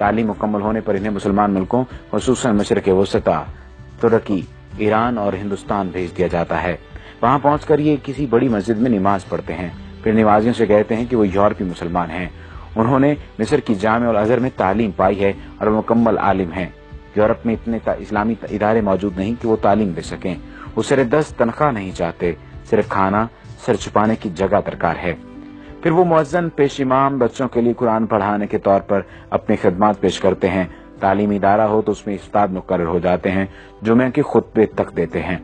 تعلیم مکمل ہونے پر انہیں مسلمان ملکوں خصوصاً مشرق وسطی، ترکی، ایران اور ہندوستان بھیج دیا جاتا ہے۔ وہاں پہنچ کر یہ کسی بڑی مسجد میں نماز پڑھتے ہیں، پھر نمازیوں سے کہتے ہیں کہ وہ یورپی مسلمان ہیں۔ انہوں نے مصر کی جامع الازہر میں تعلیم پائی ہے اور وہ مکمل عالم ہیں۔ یورپ میں اتنے اسلامی ادارے موجود نہیں کہ وہ تعلیم دے سکیں۔ وہ سر دست تنخواہ نہیں چاہتے، صرف کھانا، سر چھپانے کی جگہ درکار ہے۔ پھر وہ مؤذن پیش امام بچوں کے لیے قرآن پڑھانے کے طور پر اپنی خدمات پیش کرتے ہیں۔ تعلیمی ادارہ ہو تو اس میں استاد مقرر ہو جاتے ہیں، جمعہ کے خطبے تک دیتے ہیں۔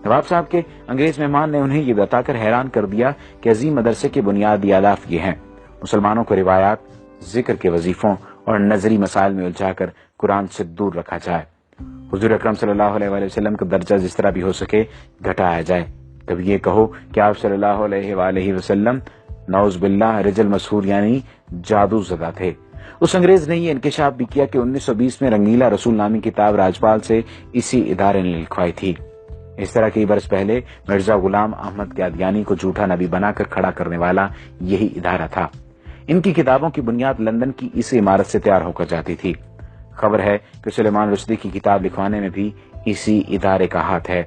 نواب صاحب کے انگریز مہمان نے انہیں یہ بتا کر حیران کر دیا کہ عظیم مدرسے کے بنیادی اہداف یہ ہیں: مسلمانوں کو روایات، ذکر کے وظیفوں اور نظری مسائل میں الجھا کر قرآن سے دور رکھا جائے۔ حضور اکرم صلی اللہ علیہ وآلہ وسلم کا درجہ جس طرح بھی ہو سکے گھٹایا جائے۔ کبھی یہ کہو کہ آپ صلی اللہ علیہ وآلہ وسلم نعوذ باللہ رجل مسحور یعنی جادو زدہ تھے۔ اس انگریز نے یہ انکشاف بھی کیا کہ 1920 میں رنگیلا رسول نامی کتاب راجپال سے اسی ادارے نے لکھوائی تھی۔ اس طرح کئی برس پہلے مرزا غلام احمد قادیانی کو جھوٹا نبی بنا کر کھڑا کرنے والا یہی ادارہ تھا۔ ان کی کتابوں کی بنیاد لندن کی اس عمارت سے تیار ہو کر جاتی تھی۔ خبر ہے کہ سلیمان رشدی کی کتاب لکھوانے میں بھی اسی ادارے کا ہاتھ ہے۔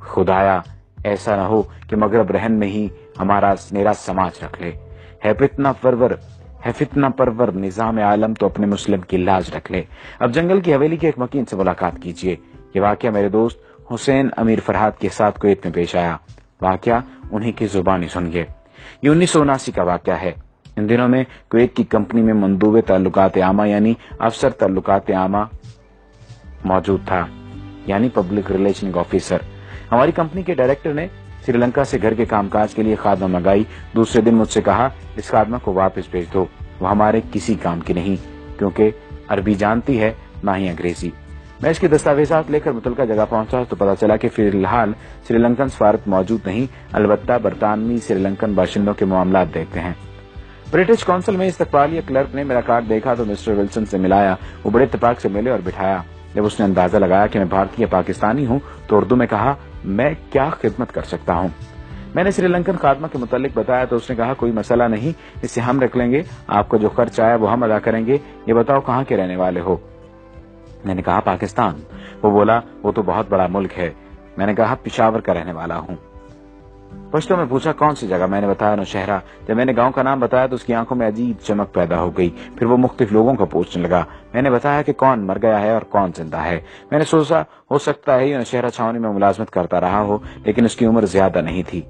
خدایا ایسا نہ ہو کہ مغرب رہن میں ہی ہمارا میرا سماج رکھ لے۔ ہے فتنہ پرور نظام عالم تو اپنے مسلم کی لاج رکھ لے۔ اب جنگل کی حویلی کے ایک مکین سے ملاقات کیجیے۔ یہ واقعہ میرے دوست حسین امیر فرحات کے ساتھ کویت میں پیش آیا۔ واقعہ انہی کی زبانی سنیے۔ یہ 1979 کا واقعہ ہے۔ ان دنوں میں کویت کی کمپنی میں مندوب تعلقات عامہ یعنی افسر تعلقات عامہ موجود تھا، یعنی پبلک ریلیشن آفیسر۔ ہماری کمپنی کے ڈائریکٹر نے سری لنکا سے گھر کے کام کاج کے لیے خادمہ منگائی۔ دوسرے دن مجھ سے کہا اس خادمہ کو واپس بھیج دو، وہ ہمارے کسی کام کی نہیں، کیونکہ عربی جانتی ہے نہ ہی انگریزی۔ میں اس کے دستاویزات لے کر متعلقہ جگہ پہنچا تو پتا چلا کہ فی الحال سری لنکن سفارت موجود نہیں، البتہ برطانوی سری لنکن باشندوں کے معاملات دیکھتے ہیں۔ برٹش کونسل میں استقبالیہ کلرک نے میرا کارڈ دیکھا تو مسٹر ولسن سے ملایا۔ وہ بڑے اتفاق سے ملے اور بٹھایا۔ جب اس نے اندازہ لگایا کہ میں بھارتی یا پاکستانی ہوں تو اردو میں کہا، میں کیا خدمت کر سکتا ہوں؟ میں نے سری لنکن خادمہ کے متعلق بتایا تو اس نے کہا، کوئی مسئلہ نہیں، اسے ہم رکھ لیں گے، آپ کو جو خرچ آیا وہ ہم ادا کریں گے۔ یہ بتاؤ کہاں کے رہنے والے ہو؟ میں نے کہا پاکستان۔ وہ بولا وہ تو بہت بڑا ملک ہے۔ میں نے کہا پشاور کا رہنے والا ہوں۔ پشتو میں پوچھا کون سی جگہ؟ میں نے بتایا نوشہرہ۔ جب میں نے گاؤں کا نام بتایا تو اس کی آنکھوں میں عجیب چمک پیدا ہو گئی۔ پھر وہ مختلف لوگوں کو پوچھنے لگا۔ میں نے بتایا کہ کون مر گیا ہے اور کون زندہ ہے۔ میں نے سوچا ہو سکتا ہے یہ نوشہرہ چھاونی میں ملازمت کرتا رہا ہو، لیکن اس کی عمر زیادہ نہیں تھی۔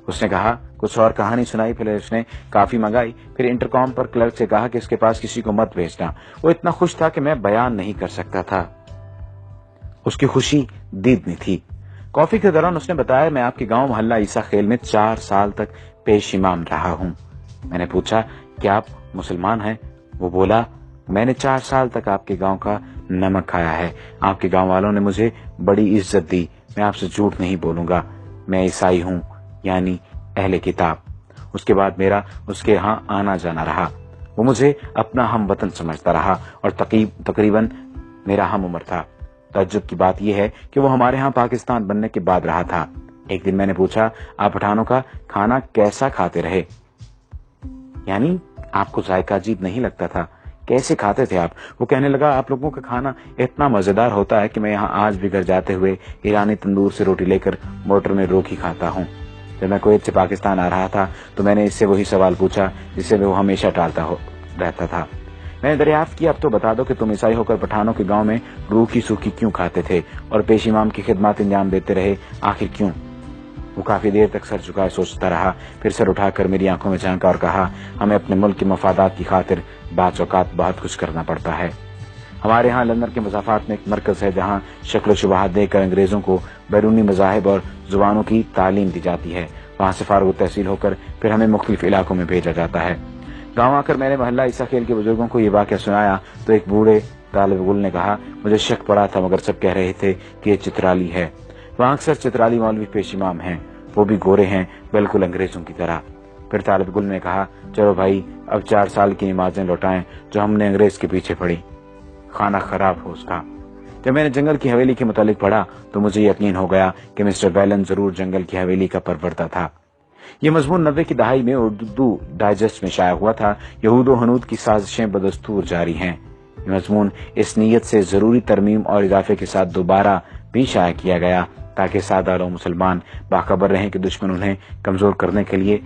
اس نے کہا کچھ اور کہانی سنائی، پھر اس نے کافی منگائی، پھر انٹرکام پر کلرک سے کہا کہ اس کے پاس کسی کو مت بھیجنا۔ وہ اتنا خوش تھا کہ میں بیان نہیں کر سکتا تھا۔ اس کی خوشی دیدنی تھی۔ کافی کے دوران اس نے بتایا میں آپ کے گاؤں محلہ عیسیٰ خیل میں 4 سال تک پیش امام رہا ہوں۔ میں نے پوچھا کیا آپ مسلمان ہیں؟ وہ بولا میں نے 4 سال تک آپ کے گاؤں کا نمک کھایا ہے۔ آپ کے گاؤں والوں نے مجھے بڑی عزت دی۔ میں آپ سے جھوٹ نہیں بولوں گا، میں عیسائی ہوں، یعنی اہل کتاب۔ اس کے بعد میرا اس کے ہاں آنا جانا رہا۔ وہ مجھے اپنا ہم وطن سمجھتا رہا اور تقریباً میرا ہم عمر تھا۔ تعجب کی بات یہ ہے کہ وہ ہمارے ہاں پاکستان بننے کے بعد رہا تھا۔ ایک دن میں نے پوچھا آپ پٹھانوں کا کھانا کیسا کھاتے رہے؟ یعنی آپ کو ذائقہ عجیب نہیں لگتا تھا؟ کیسے کھاتے تھے آپ؟ وہ کہنے لگا آپ لوگوں کا کھانا اتنا مزیدار ہوتا ہے کہ میں یہاں آج بھی گھر جاتے ہوئے ایرانی تندور سے روٹی لے کر موٹر میں روکی کھاتا ہوں۔ جب میں کویت سے پاکستان آ رہا تھا تو میں نے اس سے وہی سوال پوچھا جس سے وہ ہمیشہ ٹالتا رہتا تھا۔ میں نے دریافت کیا اب تو بتا دو کہ تم عیسائی ہو کر پٹھانوں کے گاؤں میں روکھی سوکھی کیوں کھاتے تھے اور پیش امام کی خدمات انجام دیتے رہے، آخر کیوں؟ وہ کافی دیر تک سر جھکائے سوچتا رہا، پھر سر اٹھا کر میری آنکھوں میں جھانکا اور کہا ہمیں اپنے ملک کے مفادات کی خاطر بعض اوقات بہت کچھ کرنا پڑتا ہے۔ ہمارے ہاں لندن کے مضافات میں ایک مرکز ہے جہاں شکل و شبہات دے کر انگریزوں کو بیرونی مذاہب اور زبانوں کی تعلیم دی جاتی ہے۔ وہاں سے فارغ التحصیل ہو کر پھر ہمیں مختلف علاقوں میں بھیجا جاتا ہے۔ گاؤں آ کر میں نے محلہ عیسیٰ خیل کے بزرگوں کو یہ واقعہ سنایا تو ایک بوڑھے طالب علم نے کہا مجھے شک پڑا تھا مگر سب کہہ رہے تھے کہ یہ چترالی ہے۔ وہاں اکثر چترالی مولوی پیش امام ہیں، وہ بھی گورے ہیں بالکل انگریزوں کی طرح۔ پھر طالب علم نے کہا چلو بھائی اب 4 سال کی نمازیں لوٹائیں جو ہم نے انگریز کے پیچھے پڑھی۔ کھانا خراب ہو اس کا۔ جب میں نے جنگل کی حویلی کے متعلق پڑھا تو مجھے یقین ہو گیا کہ مسٹر بیلن ضرور جنگل کی حویلی کا پروردہ تھا۔ یہ مضمون 90 کی دہائی میں اردو ڈائجسٹ میں شائع ہوا تھا۔ یہود و ہنود کی سازشیں بدستور جاری ہیں۔ یہ مضمون اس نیت سے ضروری ترمیم اور اضافے کے ساتھ دوبارہ بھی شائع کیا گیا تاکہ سادہ لوگ مسلمان باخبر رہیں کہ دشمن انہیں کمزور کرنے کے لیے